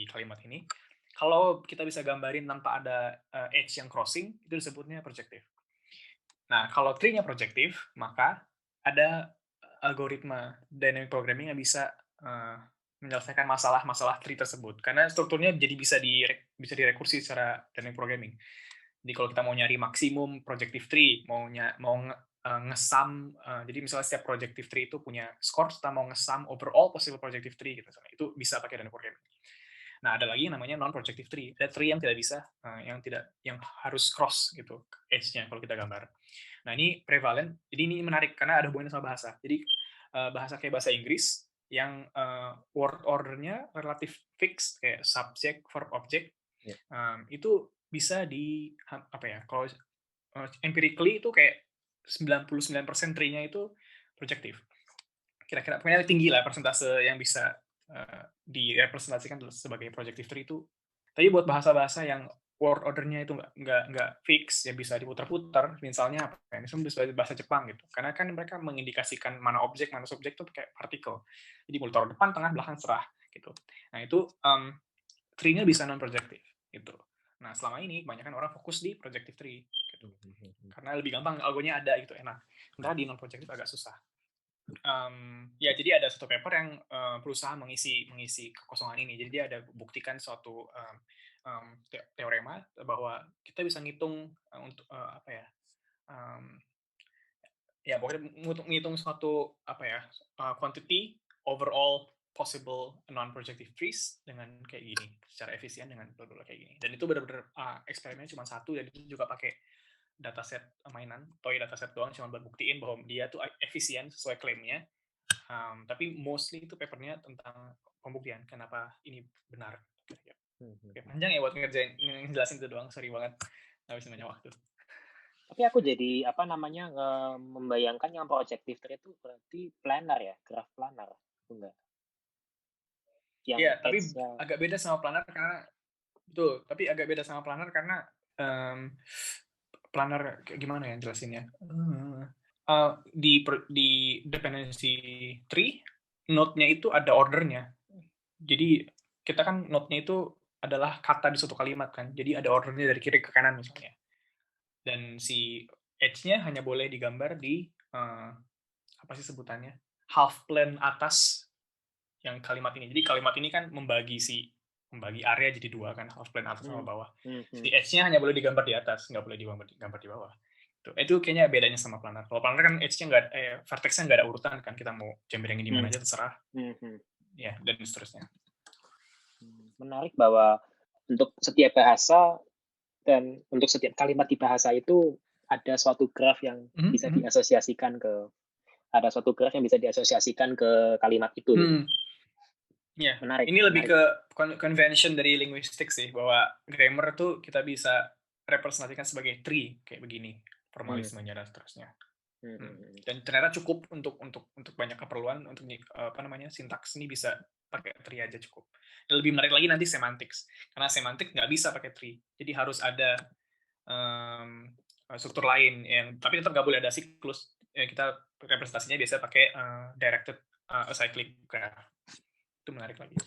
kalimat ini. Kalau kita bisa gambarin tanpa ada edge yang crossing, itu disebutnya projective. Nah, kalau tree-nya projective, maka ada algoritma dynamic programming yang bisa menyelesaikan masalah tree tersebut, karena strukturnya jadi bisa direkursi secara dynamic programming. Jadi kalau kita mau nyari maksimum projective tree, mau ngesum, jadi misalnya setiap projective tree itu punya skor, kita mau ngesum overall possible projective tree gitu, itu bisa pakai dynamic programming. Nah, ada lagi yang namanya non-projective tree. Ada tree yang tidak bisa, yang harus cross gitu edge-nya kalau kita gambar. Nah, ini prevalent. Jadi ini menarik karena ada hubungannya sama bahasa. Jadi bahasa kayak bahasa Inggris yang word order-nya relatif fix kayak subject, verb, object, itu bisa apa ya? Kalau empirically itu kayak 99% tree-nya itu projective. Kira-kira pokoknya tinggi lah persentase yang bisa direpresentasikan sebagai projective tree itu. Tapi buat bahasa-bahasa yang word order-nya itu nggak fix, ya bisa diputar-putar. Misalnya apa? Misalnya bahasa Jepang gitu. Karena kan mereka mengindikasikan mana objek, mana subjek itu kayak partikel. Jadi boleh taruh depan, tengah, belakang, serah gitu. Nah itu tree-nya bisa non-projective gitu. Nah selama ini kebanyakan orang fokus di projective tree gitu. Karena lebih gampang, algonya ada gitu, enak. Sementara di non-projective agak susah. Ya jadi ada satu paper yang berusaha mengisi kekosongan ini. Jadi dia ada buktikan suatu teorema bahwa kita bisa ngitung untuk apa ya, ya pokoknya ngitung suatu apa ya, quantity overall possible non-projective trees dengan kayak gini, secara efisien dengan bla-bla kayak gini. Dan itu benar-benar eksperimennya cuma satu, dan itu juga pakai dataset mainan, toy dataset doang, cuma buat buktiin bahwa dia tuh efisien sesuai klaimnya. Tapi mostly itu papernya tentang pembuktian kenapa ini benar. Oke, panjang ya buat ngejelasin itu doang, sorry banget nggak bisa banyak waktu. Tapi aku jadi membayangkan yang projective tree itu berarti planar ya, graph planar, enggak? Iya, tapi agak beda sama planar karena betul, tapi agak beda sama planar karena planar gimana ya jelasinnya? Di dependency tree, node-nya itu ada ordernya. Jadi kita kan node-nya itu adalah kata di suatu kalimat kan. Jadi ada ordernya dari kiri ke kanan misalnya. Dan si edge-nya hanya boleh digambar di apa sih sebutannya? Half plane atas yang kalimat ini. Jadi kalimat ini kan membagi area jadi dua kan, half plane atas sama bawah. Si edge-nya hanya boleh digambar di atas, nggak boleh digambar di bawah. Itu kayaknya bedanya sama planar. Kalau planar kan edge-nya vertex-nya nggak ada urutan kan, kita mau jembrengin di mana aja terserah. Ya, dan seterusnya. Menarik bahwa untuk setiap bahasa dan untuk setiap kalimat di bahasa itu ada suatu graph yang bisa diasosiasikan ke kalimat itu. Ya, menarik. Ini lebih ke convention dari linguistik sih, bahwa grammar tuh kita bisa representasikan sebagai tree kayak begini, formalismenya dan seterusnya. Dan ternyata cukup untuk banyak keperluan, untuk sintaks ini bisa pakai tree aja cukup. Dan lebih menarik lagi nanti semantics, karena semantik nggak bisa pakai tree, jadi harus ada struktur lain tapi tetap nggak boleh ada siklus. Kita representasinya biasa pakai directed acyclic graph. Itu menarik lagi.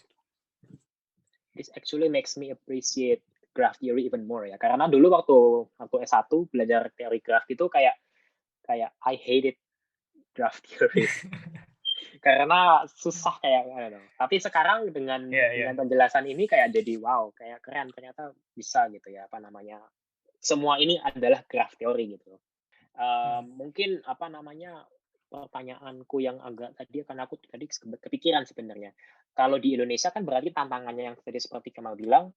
This actually makes me appreciate graph theory even more ya, karena dulu waktu S1 belajar teori graph itu kayak I hated graph theory karena susah kayak tapi sekarang dengan penjelasan ini kayak jadi wow, kayak keren, ternyata bisa gitu ya, semua ini adalah graph theory gitu. Mungkin pertanyaanku yang agak tadi, karena aku tadi kepikiran sebenarnya, kalau di Indonesia kan berarti tantangannya yang tadi seperti Kemal bilang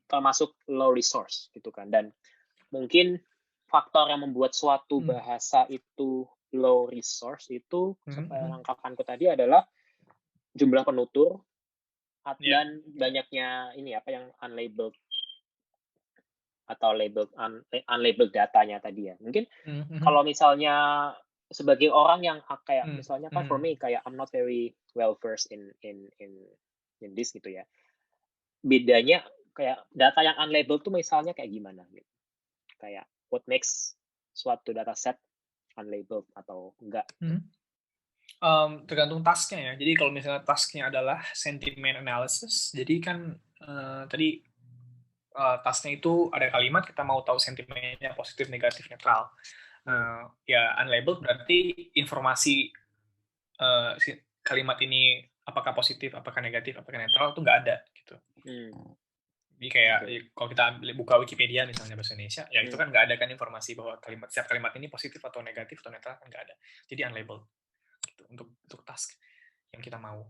termasuk low resource gitu kan, dan mungkin faktor yang membuat suatu bahasa itu low resource itu anggapanku tadi adalah jumlah penutur dan banyaknya yang unlabeled atau unlabeled datanya tadi ya. Mungkin kalau misalnya sebagai orang yang kayak misalnya kan for me kayak I'm not very well versed in this gitu ya. Bedanya kayak data yang unlabeled tuh misalnya kayak gimana gitu. Kayak what makes suatu dataset unlabeled atau enggak? Tergantung tasknya ya. Jadi kalau misalnya tasknya adalah sentiment analysis, jadi kan tadi tasknya itu ada kalimat, kita mau tahu sentimennya positif, negatif, netral. Ya unlabeled berarti informasi kalimat ini apakah positif, apakah negatif, apakah netral itu nggak ada gitu. Jadi kayak kalau kita buka Wikipedia misalnya bahasa Indonesia, ya itu kan nggak ada kan informasi bahwa setiap kalimat ini positif atau negatif atau netral, kan nggak ada. Jadi unlabeled gitu, untuk task yang kita mau.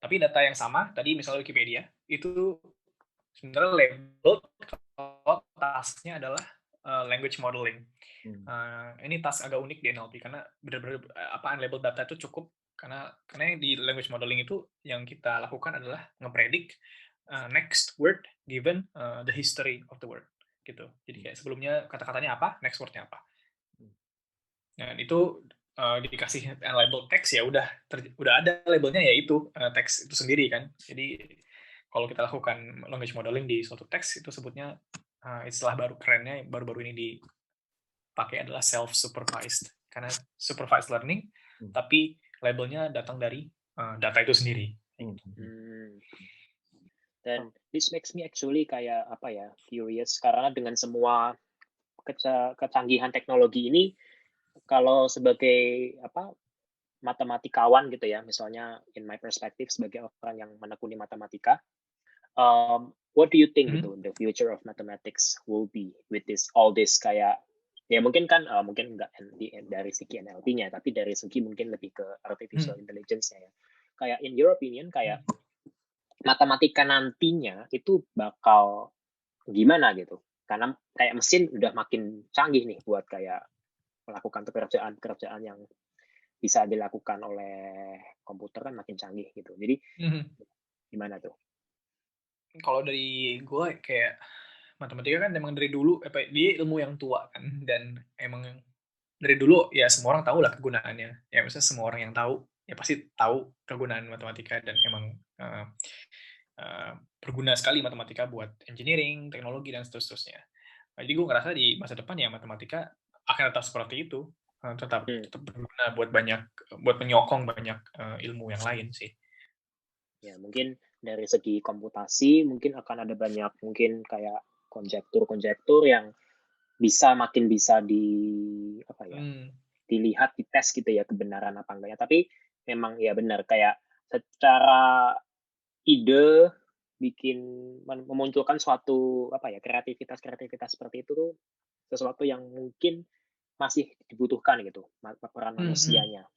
Tapi data yang sama tadi misalnya Wikipedia itu sebenarnya label kalau tasknya adalah language modeling. Ini task agak unik di NLP karena benar-benar unlabeled data itu cukup karena di language modeling itu yang kita lakukan adalah ngepredik next word given the history of the word gitu. Jadi kayak sebelumnya kata-katanya apa, next wordnya apa. Dan itu dikasih unlabeled text ya udah ada labelnya ya itu teks itu sendiri kan. Jadi kalau kita lakukan language modeling di suatu teks itu sebutnya istilah baru kerennya baru-baru ini dipakai adalah self supervised karena supervised learning tapi labelnya datang dari data itu sendiri. Dan this makes me actually kayak curious karena dengan semua kecanggihan teknologi ini, kalau sebagai matematikawan gitu ya, misalnya in my perspective sebagai orang yang menekuni matematika, what do you think gitu the future of mathematics will be with all this kayak ya mungkin kan mungkin nggak dari segi NLP-nya tapi dari segi mungkin lebih ke artificial intelligence-nya ya. Kayak in your opinion kayak matematika nantinya itu bakal gimana gitu? Karena kayak mesin udah makin canggih nih buat kayak melakukan pekerjaan yang bisa dilakukan oleh komputer kan makin canggih gitu. Jadi gimana tuh? Kalau dari gue kayak matematika kan emang dari dulu dia ilmu yang tua kan dan emang dari dulu ya semua orang tahu lah kegunaannya. Ya misalnya semua orang yang tahu ya pasti tahu kegunaan matematika dan emang berguna sekali matematika buat engineering, teknologi dan seterusnya. Jadi gue ngerasa di masa depan ya matematika akan tetap seperti itu, tetap berguna buat menyokong banyak ilmu yang lain sih. Ya mungkin dari segi komputasi mungkin akan ada banyak mungkin kayak konjektur yang makin bisa dilihat di tes gitu ya kebenaran apa enggaknya. Tapi memang ya benar kayak secara ide memunculkan suatu kreativitas seperti itu tuh sesuatu yang mungkin masih dibutuhkan gitu peran manusianya.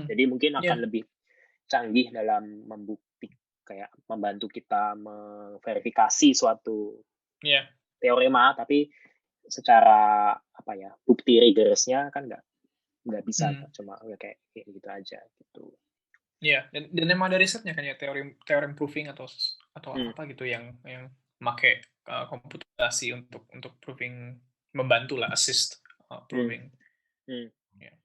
Jadi mungkin akan lebih canggih dalam membantu kita memverifikasi suatu teorema, tapi secara bukti rigorsnya kan nggak bisa cuma kayak gitu aja gitu. Iya, dan emang ada risetnya kan ya teorem proving atau apa gitu yang pakai komputasi untuk proving, membantu lah assist proving. Yeah.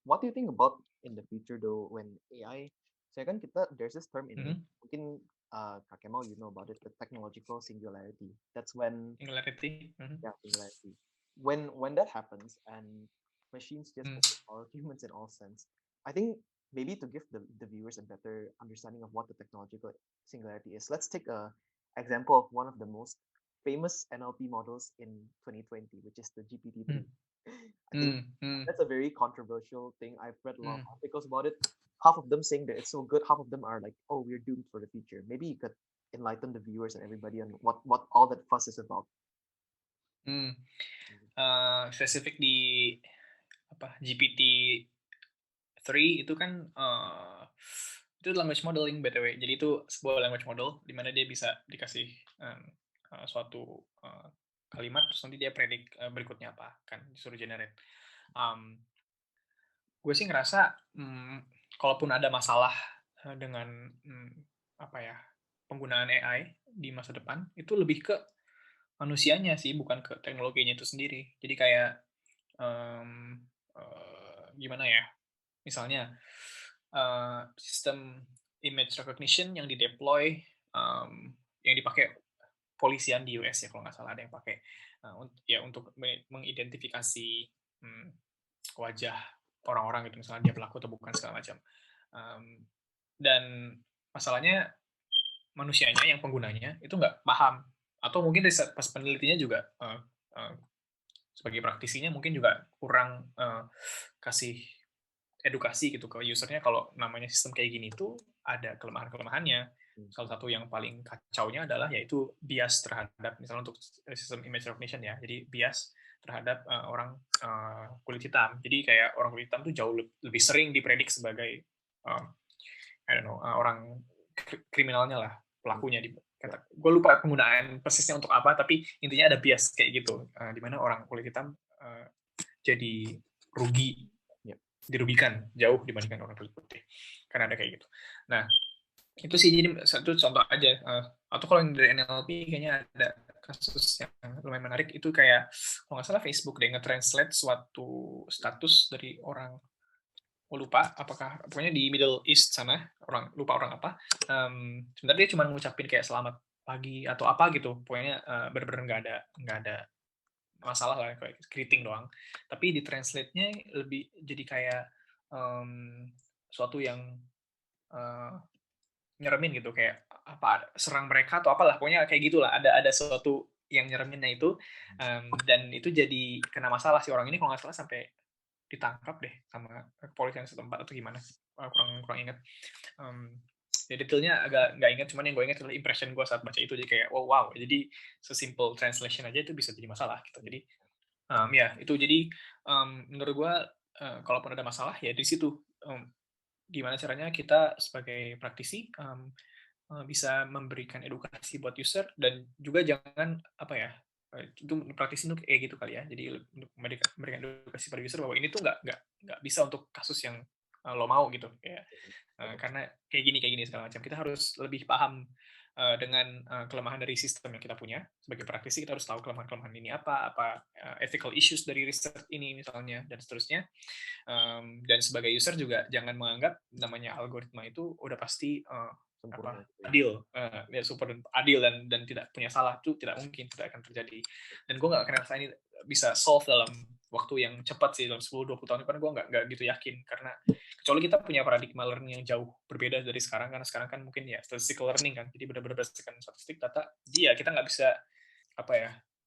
What do you think about in the future though when AI? Saya kan there's this term in mungkin Kak Kemal you know about it, the technological singularity. That's when singularity. Yeah, singularity. When that happens and machines just overpower humans in all sense, I think maybe to give the viewers a better understanding of what the technological singularity is, let's take a example of one of the most famous NLP models in 2020, which is the GPT-3. I think that's a very controversial thing. I've read a lot of articles about it. Half of them saying that it's so good, half of them are like, oh, we're doomed for the future. Maybe you could enlighten the viewers and everybody on what all that fuss is about. Spesifik di GPT-3 itu kan itu language modeling BTW. Jadi itu sebuah language model di mana dia bisa dikasih suatu kalimat terus nanti dia predik berikutnya apa kan disuruh generate. Gue sih ngerasa kalaupun ada masalah dengan penggunaan AI di masa depan itu lebih ke manusianya sih, bukan ke teknologinya itu sendiri. Jadi kayak gimana ya? Misalnya sistem image recognition yang dideploy yang dipakai polisian di US ya kalau nggak salah ada yang pakai untuk mengidentifikasi wajah orang-orang gitu misalnya dia pelaku atau bukan segala macam. Dan masalahnya manusianya yang penggunanya itu nggak paham atau mungkin pas penelitinya juga sebagai praktisinya mungkin juga kurang kasih edukasi gitu ke usernya kalau namanya sistem kayak gini tuh ada kelemahan-kelemahannya. Salah satu yang paling kacaunya adalah yaitu bias terhadap misalnya untuk sistem image recognition ya. Jadi bias terhadap orang kulit hitam. Jadi kayak orang kulit hitam tuh jauh lebih sering dipredik sebagai orang kriminalnya lah, pelakunya gue lupa penggunaan persisnya untuk apa, tapi intinya ada bias kayak gitu, di mana orang kulit hitam jadi dirugikan jauh dibandingkan orang kulit putih, karena ada kayak gitu. Nah, itu sih jadi satu contoh aja. Atau kalau yang dari NLP kayaknya ada kasus yang lumayan menarik, itu kayak kalau nggak salah Facebook deh nge-translate suatu status dari orang, lupa apakah, pokoknya di Middle East sana, lupa orang apa, sebenarnya dia cuma ngucapin kayak selamat pagi atau apa gitu, pokoknya bener-bener nggak ada masalah lah, kayak greeting doang, tapi di translate-nya lebih jadi kayak suatu yang nyeremin gitu, kayak apa, serang mereka atau apalah, pokoknya kayak gitulah, ada sesuatu yang nyereminnya itu, dan itu jadi kena masalah si orang ini kalau nggak salah sampai ditangkap deh sama kepolisian setempat atau gimana, kurang ingat. Ya detailnya agak nggak ingat, cuman yang gue ingat adalah impression gue saat baca itu, jadi kayak wow, jadi sesimpel translation aja itu bisa jadi masalah gitu. Jadi ya itu, jadi menurut gue kalaupun ada masalah ya di situ, gimana caranya kita sebagai praktisi bisa memberikan edukasi buat user, dan juga jangan apa ya, itu praktisi itu kayak gitu kali ya, jadi untuk memberikan edukasi pada user bahwa ini tuh nggak bisa untuk kasus yang lo mau gitu, kayak karena kayak gini segala macam. Kita harus lebih paham dengan kelemahan dari sistem yang kita punya. Sebagai praktisi kita harus tahu kelemahan-kelemahan ini apa ethical issues dari research ini misalnya, dan seterusnya. Dan sebagai user juga jangan menganggap namanya algoritma itu udah pasti adil, ya super adil dan tidak punya salah, itu tidak mungkin, tidak akan terjadi. Dan gue nggak akan rasa ini bisa solve dalam waktu yang cepat sih, dalam 10-20 tahun depan gue nggak gitu yakin, karena kecuali kita punya paradigma learning yang jauh berbeda dari sekarang, karena sekarang kan mungkin ya statistical learning kan, jadi benar-benar berdasarkan statistik data, dia kita nggak bisa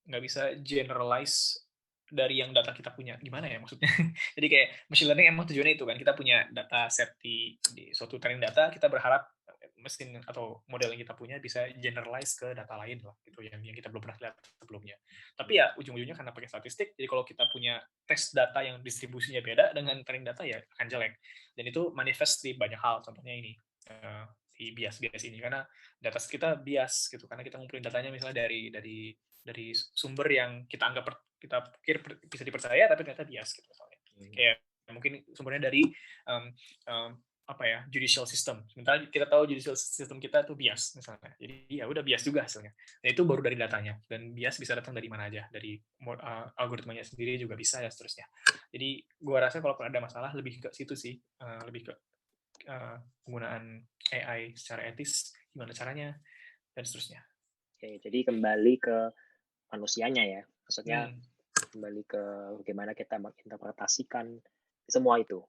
nggak bisa generalize dari yang data kita punya, gimana ya maksudnya. Jadi kayak machine learning emang tujuannya itu kan, kita punya data set di suatu training data, kita berharap mesin atau model yang kita punya bisa generalize ke data lain lah gitu, yang kita belum pernah lihat sebelumnya. Tapi ya ujung-ujungnya karena pakai statistik, jadi kalau kita punya tes data yang distribusinya beda dengan training data ya akan jelek, dan itu manifest di banyak hal, contohnya ini di bias ini, karena data kita bias gitu, karena kita ngumpulin datanya misalnya dari sumber yang kita pikir bisa dipercaya tapi ternyata bias gitu misalnya. Kayak mungkin sumbernya dari judicial system, sementara kita tahu judicial system kita tuh bias misalnya, jadi ya udah bias juga hasilnya. Dan itu baru dari datanya, dan bias bisa datang dari mana aja, dari algoritmanya sendiri juga bisa, dan seterusnya. Jadi gua rasa kalau ada masalah lebih ke situ sih, lebih ke penggunaan AI secara etis, gimana caranya, dan seterusnya. Oke, jadi kembali ke manusianya ya, maksudnya kembali ke bagaimana kita menginterpretasikan semua itu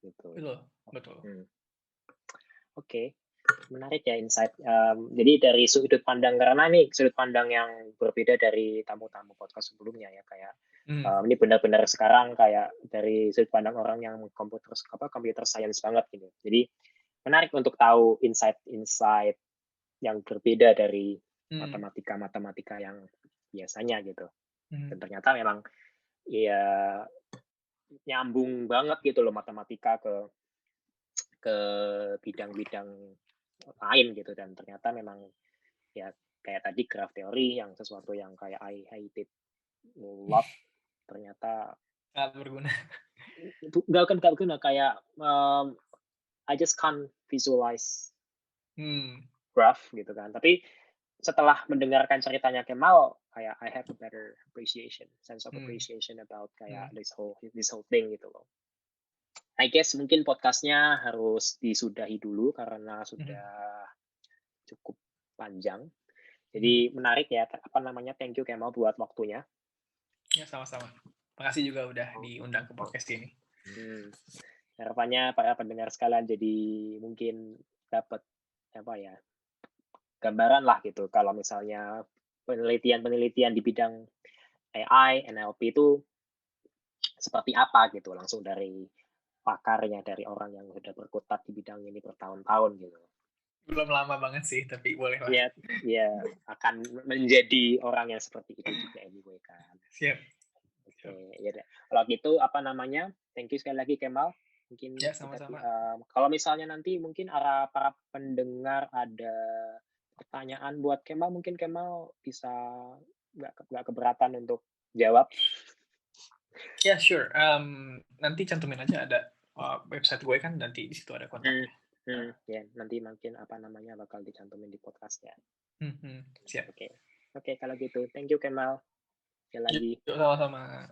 gitu. Betul. Oke, menarik ya insight. Jadi dari sudut pandang, karena nih sudut pandang yang berbeda dari tamu-tamu podcast sebelumnya ya, kayak ini benar-benar sekarang kayak dari sudut pandang orang yang computer science banget gitu. Jadi menarik untuk tahu insight yang berbeda dari matematika yang biasanya gitu. Dan ternyata memang ya nyambung banget gitu loh matematika ke bidang-bidang lain gitu, dan ternyata memang ya kayak tadi graph theory yang sesuatu yang kayak I hate it lot, ternyata nggak berguna. Nggak berguna, kayak I just can't visualize graph gitu kan. Tapi setelah mendengarkan ceritanya Kemal, kayak I have a better sense of appreciation about kayak this whole thing gitu loh. I guess mungkin podcastnya harus disudahi dulu karena sudah cukup panjang. Jadi menarik ya, thank you Kemal buat waktunya. Ya, sama-sama. Makasih juga udah diundang ke podcast ini. Harapannya para pendengar sekalian jadi mungkin dapat gambaran lah gitu, kalau misalnya penelitian di bidang AI, NLP itu seperti apa gitu, langsung dari pakarnya, dari orang yang sudah berkutat di bidang ini bertahun-tahun gitu. Belum lama banget sih, tapi boleh lah. Ya akan menjadi orang yang seperti itu juga anyway kan. Siap. Oke, ya kalau gitu thank you sekali lagi Kemal. Mungkin Ya, kita sama-sama. kalau misalnya nanti mungkin para pendengar ada pertanyaan buat Kemal, mungkin Kemal bisa nggak keberatan untuk jawab. Ya, sure. Nanti cantumin aja ada website gue kan, nanti di situ ada kontaknya. Ya, nanti mungkin bakal dicantumin di podcast ya. Siap. Oke, kalau gitu, thank you Kemal. Sekali lagi. Yuk, sama-sama.